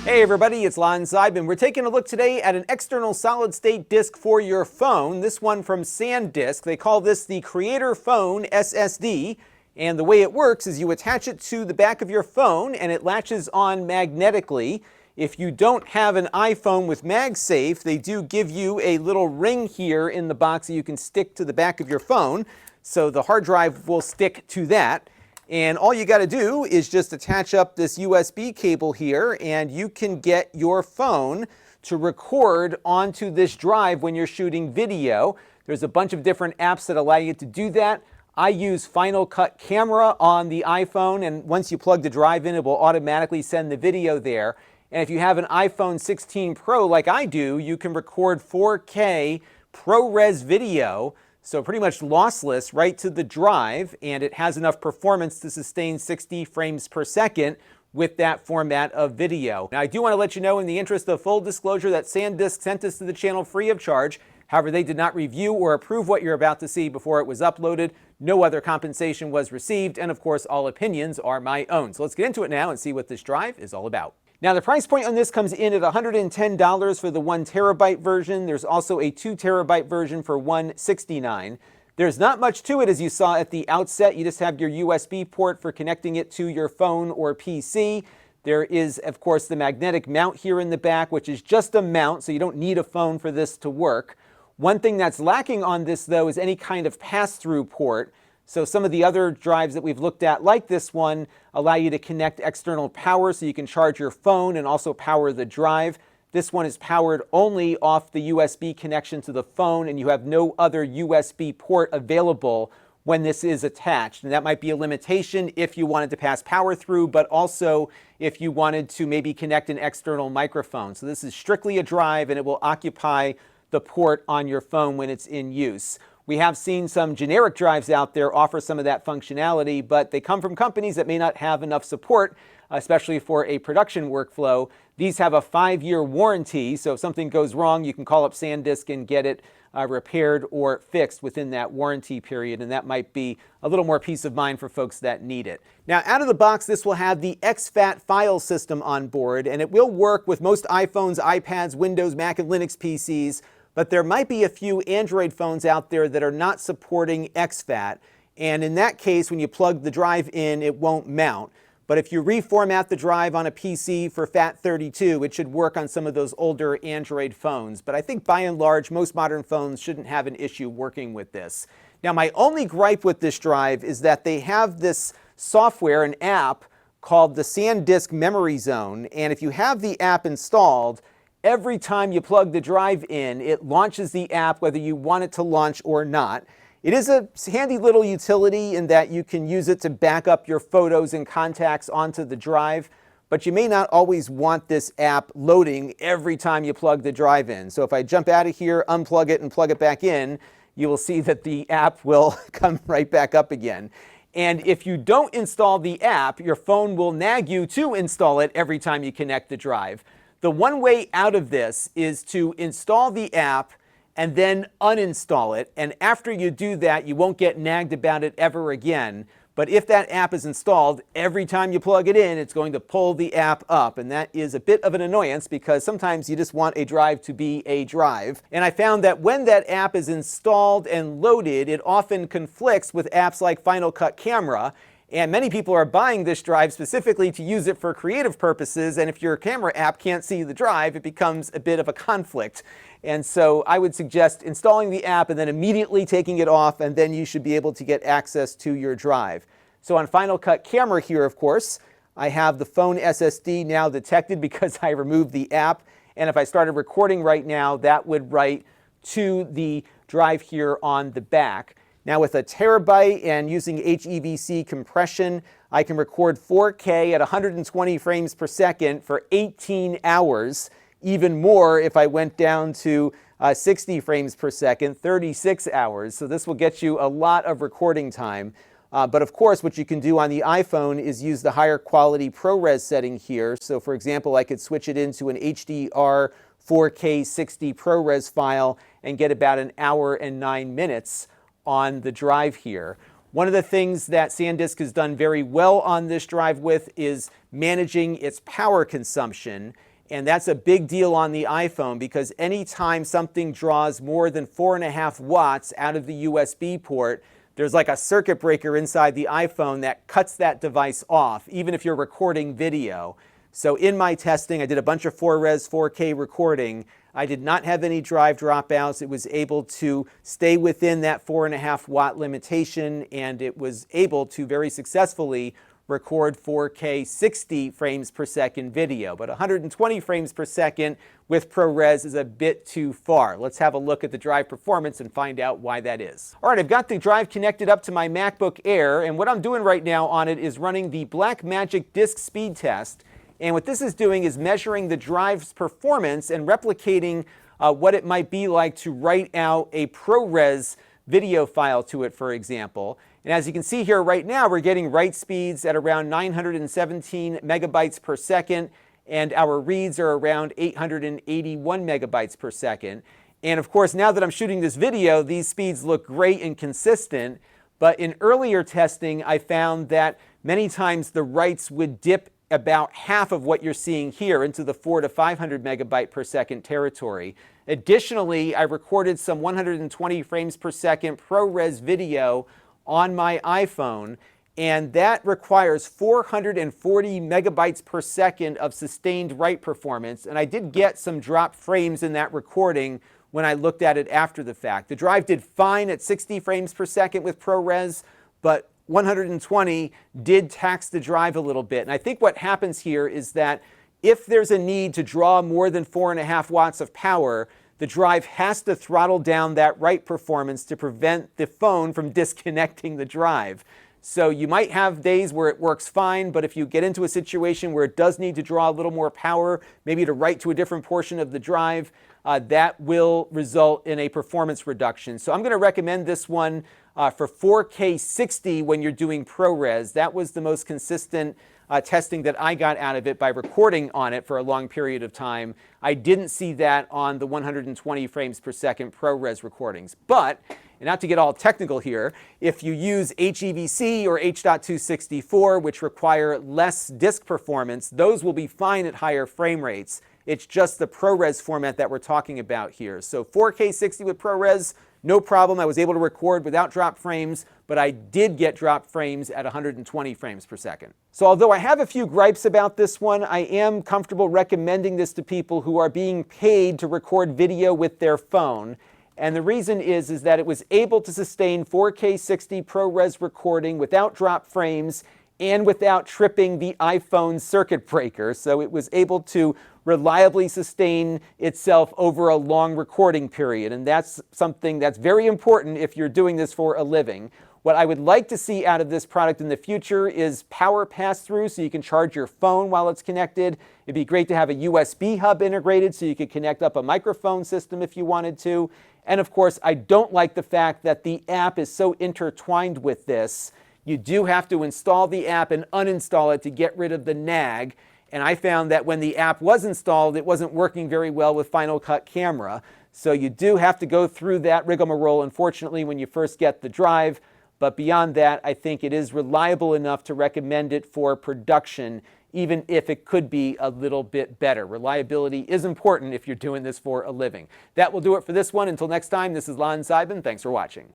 Hey everybody, it's Lon.TV, and we're taking a look today at an external solid-state disk for your phone. This one from Sandisk. They call this the Creator Phone SSD. And the way it works is you attach it to the back of your phone and it latches on magnetically. If you don't have an iPhone with MagSafe, they do give you a little ring here in the box that you can stick to the back of your phone. So the hard drive will stick to that. And all you got to do is just attach up this USB cable here and you can get your phone to record onto this drive when you're shooting video. There's a bunch of different apps that allow you to do that. I use Final Cut Camera on the iPhone, and once you plug the drive in, it will automatically send the video there. And if you have an iPhone 16 Pro like I do, you can record 4K ProRes video, so pretty much lossless, right to the drive, and it has enough performance to sustain 60 frames per second with that format of video. Now, I do want to let you know, in the interest of full disclosure, that Sandisk sent this to the channel free of charge. However, they did not review or approve what you're about to see before it was uploaded. No other compensation was received, and of course, all opinions are my own. So let's get into it now and see what this drive is all about. Now, the price point on this comes in at $110 for the 1 terabyte version. There's also a 2 terabyte version for $169. There's not much to it, as you saw at the outset. You just have your USB port for connecting it to your phone or PC. There is, of course, the magnetic mount here in the back, which is just a mount, so you don't need a phone for this to work. One thing that's lacking on this, though, is any kind of pass-through port. So some of the other drives that we've looked at, like this one, allow you to connect external power so you can charge your phone and also power the drive. This one is powered only off the USB connection to the phone, and you have no other USB port available when this is attached. And that might be a limitation if you wanted to pass power through, but also if you wanted to maybe connect an external microphone. So this is strictly a drive, and it will occupy the port on your phone when it's in use. We have seen some generic drives out there offer some of that functionality, but they come from companies that may not have enough support, especially for a production workflow. These have a 5-year warranty, so if something goes wrong, you can call up SanDisk and get it repaired or fixed within that warranty period, and that might be a little more peace of mind for folks that need it. Now, out of the box, this will have the exFat file system on board, and it will work with most iPhones, iPads, Windows, Mac, and Linux PCs. But there might be a few Android phones out there that are not supporting exFat. And in that case, when you plug the drive in, it won't mount. But if you reformat the drive on a PC for FAT32, it should work on some of those older Android phones. But I think by and large, most modern phones shouldn't have an issue working with this. Now, my only gripe with this drive is that they have this software, an app, called the SanDisk Memory Zone. And if you have the app installed, every time you plug the drive in, it launches the app whether you want it to launch or not. It is a handy little utility in that you can use it to back up your photos and contacts onto the drive, but you may not always want this app loading every time you plug the drive in. So if I jump out of here, unplug it, and plug it back in, you will see that the app will come right back up again. And if you don't install the app, your phone will nag you to install it every time you connect the drive. The one way out of this is to install the app and then uninstall it. And after you do that, you won't get nagged about it ever again. But if that app is installed, every time you plug it in, it's going to pull the app up. And that is a bit of an annoyance because sometimes you just want a drive to be a drive. And I found that when that app is installed and loaded, it often conflicts with apps like Final Cut Camera. And many people are buying this drive specifically to use it for creative purposes, and if your camera app can't see the drive, it becomes a bit of a conflict. And so I would suggest installing the app and then immediately taking it off, and then you should be able to get access to your drive. So on Final Cut Camera here, of course, I have the phone SSD now detected because I removed the app, and if I started recording right now, that would write to the drive here on the back. Now with a terabyte and using HEVC compression, I can record 4K at 120 frames per second for 18 hours, even more if I went down to 60 frames per second, 36 hours. So this will get you a lot of recording time. But of course, what you can do on the iPhone is use the higher quality ProRes setting here. So for example, I could switch it into an HDR 4K 60 ProRes file and get about an hour and 9 minutes on the drive here. One of the things that SanDisk has done very well on this drive with is managing its power consumption. And that's a big deal on the iPhone because anytime something draws more than 4.5 watts out of the USB port, there's like a circuit breaker inside the iPhone that cuts that device off, even if you're recording video. So in my testing, I did a bunch of ProRes 4K recording. I did not have any drive dropouts. It was able to stay within that 4.5 watt limitation, and it was able to very successfully record 4K 60 frames per second video. But 120 frames per second with ProRes is a bit too far. Let's have a look at the drive performance and find out why that is. All right, I've got the drive connected up to my MacBook Air, and what I'm doing right now on it is running the Blackmagic disk speed test. And what this is doing is measuring the drive's performance and replicating what it might be like to write out a ProRes video file to it, for example. And as you can see here right now, we're getting write speeds at around 917 megabytes per second, and our reads are around 881 megabytes per second. And of course, now that I'm shooting this video, these speeds look great and consistent. But in earlier testing, I found that many times the writes would dip about half of what you're seeing here into the 400 to 500 megabyte per second territory. Additionally, I recorded some 120 frames per second ProRes video on my iPhone, and that requires 440 megabytes per second of sustained write performance. And I did get some dropped frames in that recording when I looked at it after the fact. The drive did fine at 60 frames per second with ProRes, but 120 did tax the drive a little bit. And I think what happens here is that if there's a need to draw more than 4.5 watts of power, the drive has to throttle down that write performance to prevent the phone from disconnecting the drive. So you might have days where it works fine, but if you get into a situation where it does need to draw a little more power, maybe to write to a different portion of the drive, that will result in a performance reduction. So I'm going to recommend this one for 4K 60 when you're doing ProRes. That was the most consistent testing that I got out of it by recording on it for a long period of time. I didn't see that on the 120 frames per second ProRes recordings. But, and not to get all technical here, if you use HEVC or H.264, which require less disk performance, those will be fine at higher frame rates. It's just the ProRes format that we're talking about here. So 4K 60 with ProRes, no problem. I was able to record without drop frames, but I did get drop frames at 120 frames per second. So although I have a few gripes about this one, I am comfortable recommending this to people who are being paid to record video with their phone. And the reason is that it was able to sustain 4K 60 ProRes recording without drop frames and without tripping the iPhone's circuit breaker. So it was able to reliably sustain itself over a long recording period. And that's something that's very important if you're doing this for a living. What I would like to see out of this product in the future is power pass-through, so you can charge your phone while it's connected. It'd be great to have a USB hub integrated so you could connect up a microphone system if you wanted to. And of course, I don't like the fact that the app is so intertwined with this. You do have to install the app and uninstall it to get rid of the nag. And I found that when the app was installed, it wasn't working very well with Final Cut Camera. So you do have to go through that rigmarole, unfortunately, when you first get the drive. But beyond that, I think it is reliable enough to recommend it for production, even if it could be a little bit better. Reliability is important if you're doing this for a living. That will do it for this one. Until next time, this is Lon.TV. Thanks for watching.